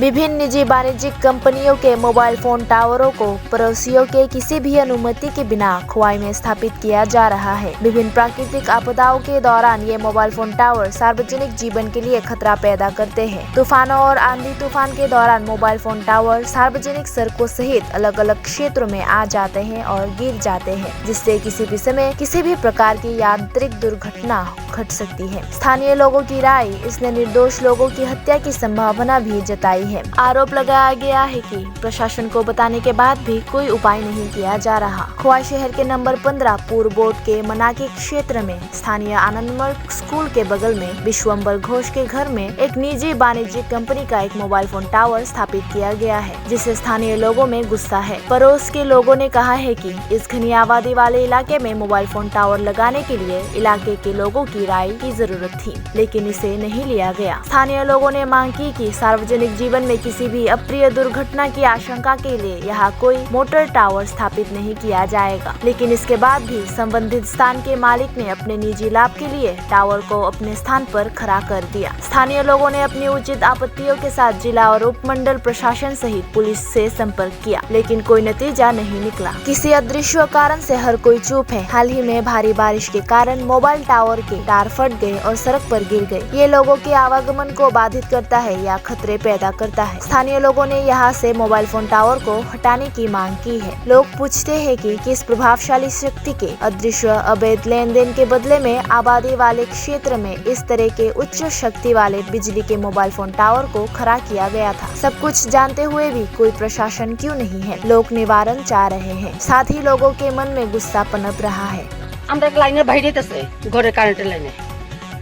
विभिन्न निजी वाणिज्यिक कंपनियों के मोबाइल फोन टावरों को पड़ोसियों के किसी भी अनुमति के बिना खोवाई में स्थापित किया जा रहा है। विभिन्न प्राकृतिक आपदाओं के दौरान ये मोबाइल फोन टावर सार्वजनिक जीवन के लिए खतरा पैदा करते हैं। तूफानों और आंधी तूफान के दौरान मोबाइल फोन टावर सार्वजनिक सड़कों सहित अलग अलग क्षेत्रों में आ जाते हैं और गिर जाते हैं, जिससे किसी भी समय किसी भी प्रकार की यांत्रिक दुर्घटना घट सकती है। स्थानीय लोगों की राय इसने निर्दोष लोगों की हत्या की संभावना भी जताई है। आरोप लगाया गया है कि प्रशासन को बताने के बाद भी कोई उपाय नहीं किया जा रहा। खोवाई शहर के नंबर 15 पूर्व बोर्ड के मनाकी क्षेत्र में स्थानीय आनंदमार्ग स्कूल के बगल में विश्वम्बर घोष के घर में एक निजी वाणिज्यिक कंपनी का एक मोबाइल फोन टावर स्थापित किया गया है, जिससे स्थानीय लोगों में गुस्सा है। पड़ोस के लोगों ने कहा है कि इस घनी आबादी वाले इलाके में मोबाइल फोन टावर लगाने के लिए इलाके के लोगों की राय की जरूरत थी, लेकिन इसे नहीं लिया गया। स्थानीय लोगों ने मांग की कि सार्वजनिक जीवन में किसी भी अप्रिय दुर्घटना की आशंका के लिए यहाँ कोई मोटर टावर स्थापित नहीं किया जाएगा, लेकिन इसके बाद भी संबंधित स्थान के मालिक ने अपने निजी लाभ के लिए टावर को अपने स्थान पर खड़ा कर दिया। स्थानीय लोगों ने अपनी उचित आपत्तियों के साथ जिला और उपमंडल प्रशासन सहित पुलिस से संपर्क किया, लेकिन कोई नतीजा नहीं निकला। किसी अदृश्य कारण से हर कोई चुप है। हाल ही में भारी बारिश के कारण मोबाइल टावर के तार फट गए और सड़क पर गिर गए। ये लोगों के आवागमन को बाधित करता है या खतरे पैदा करता है। स्थानीय लोगों ने यहाँ से मोबाइल फोन टावर को हटाने की मांग की है। लोग पूछते हैं कि किस प्रभावशाली शक्ति के अदृश्य अवैध लेन देन के बदले में आबादी वाले क्षेत्र में इस तरह के उच्च शक्ति वाले बिजली के मोबाइल फोन टावर को खड़ा किया गया था। सब कुछ जानते हुए भी कोई प्रशासन क्यों नहीं है? लोग निवारण चाह रहे हैं, साथ ही लोगों के मन में गुस्सा पनप रहा है। আমরা লাইনের বাইরে আছে ঘরে কারেন্টের লাইনে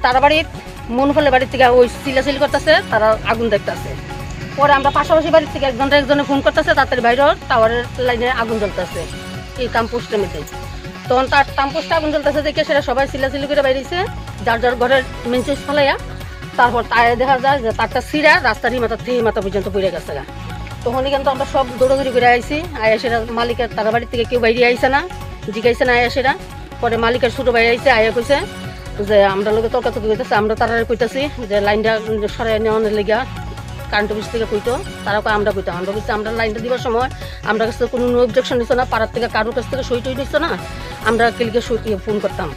তারা বাড়ির মনফলের বাড়ি থেকে ওই চিলাচিলি করতেছে, তারা আগুন দেখতেছে। পরে আমরা পাশাপাশি বাড়ি থেকে একজনে ফোন করতেছে, তাড়াতাড়ি বাইরে টাওয়ারের লাইনে আগুন জ্বলতেছে এই টাম্পোস্টের মধ্যে। তখন তার টাম্পোস্টে আগুন জ্বলতেছে দেখে সেটা সবাই চিলাচিলি করে বাইরেছে, যার যার ঘরের মেন সুইচ ফেলাইয়া। তারপর তারে দেখা যায় যে তারটা ছিঁড়া রাস্তার মাথা থেকে মাথা পর্যন্ত পড়ে গেছে। তখনই কিন্তু আমরা সব দৌড়াদৌড়ি করে আইছি। আয়াসেরা মালিকের তারা বাড়ি থেকে কেউ বাইরে আইছে না, জিগাইছে না আয়াসেরা। পরে মালিকের ছোট ভাই আইছে, আয়া কইছে যে আমরা লোকে তর্কাতর্কি কইতেছে, আমরা তারা কইতেছি যে লাইনটা সরাই নেওয়ানোর লেগা কারেন্ট অফিস থেকে কইতো। তারা কয় আমরা কইতাম, আমরা কইছি আমরা লাইনটা দিবার সময় আমরা কাছে কোনো অবজেকশন নিচ্ছ না, পাড়ার থেকে কারোর কাছ থেকে সই টই নিচ্ছ না, আমরা কেলিকে ফোন করতাম,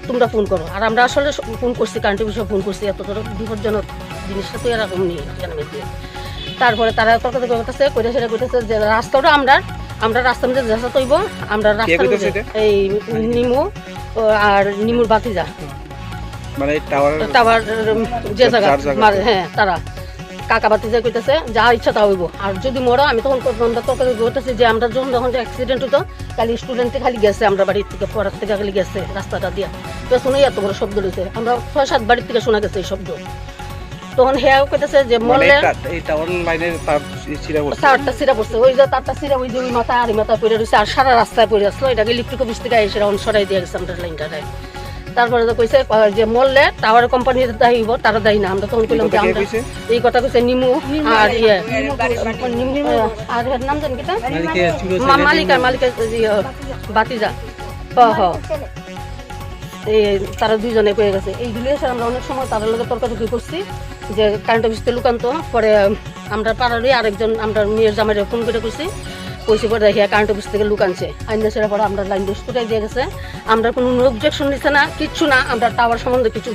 তোমরা ফোন করো। আর আমরা আসলে ফোন করছি, কারেন্ট অফিসে ফোন করছি, এত বিপজ্জনক জিনিসটা তো এরকম নিয়ে জানাবে দিয়ে। তারপরে তারা তর্কাতর্কি করতেছে, কইতে সেটা কইতেছে যে রাস্তাটা আমরা রাস্তার মধ্যে যেসা তৈব আমরা রাস্তার মধ্যে এই নিমু আর নিমুর বাতিজা মানে টাওয়ার যে জায়গা হ্যাঁ তারা কাকা বাতিজা কইতেছে যা ইচ্ছা তা হইব। আর যদি মরো আমি তখন তরকারি করতেছি যে আমরা যখন অ্যাক্সিডেন্ট হতো খালি স্টুডেন্টে খালি গেছে, আমরা বাড়ির থেকে পড়ার থেকে খালি গেছে রাস্তাটা দিয়া পেছনে এত বড় শব্দ রয়েছে, আমরা 6-7 বাড়ির থেকে শোনা গেছে এই শব্দ। তখন হেয়াও কইতেছে যে মরলে এই টাওয়ার লাইনের তারটা ছিঁড়া পড়ছে, ওই যে তারটা ছিঁড়া ওই যে ওই মাথা আর মাথা পড়ে রয়েছে, আর সারা রাস্তায় পড়ে আসলো। এটাকে ইলেকট্রিক অফিস থেকে এসে সরাই দিয়ে গেছে আমাদের লাইনটারে। তারপরে তো কইছে যে মরলে টাওয়ার কোম্পানির দায়ী হইব, তারা দায়ী না। আমরা তখন কইলাম যে আমরা এই কথা কইছে নিমু আর ইয়ে আর নাম জানি কিটা মালিকের বাতিজা এই তারা দুইজনে পেয়ে গেছে। এইগুলো এসে আমরা অনেক সময় তাদের লোকের তর্কাতর্কি করছি যে কারেন্ট অফিস থেকে লুকান্ত। পরে আমরা পাড়ারই আরেকজন আমরা মেয়ের জামাইরে ফোন করে করছি, কইছি পরে দেখি কারেন্ট অফিস থেকে লুকানছে আইন সেরা পরে আমরা লাইন দিয়ে গেছে। আমরা কোনো অবজেকশন নিচ্ছে না, কিচ্ছু না, আমরা টাওয়ার সম্বন্ধে কিছু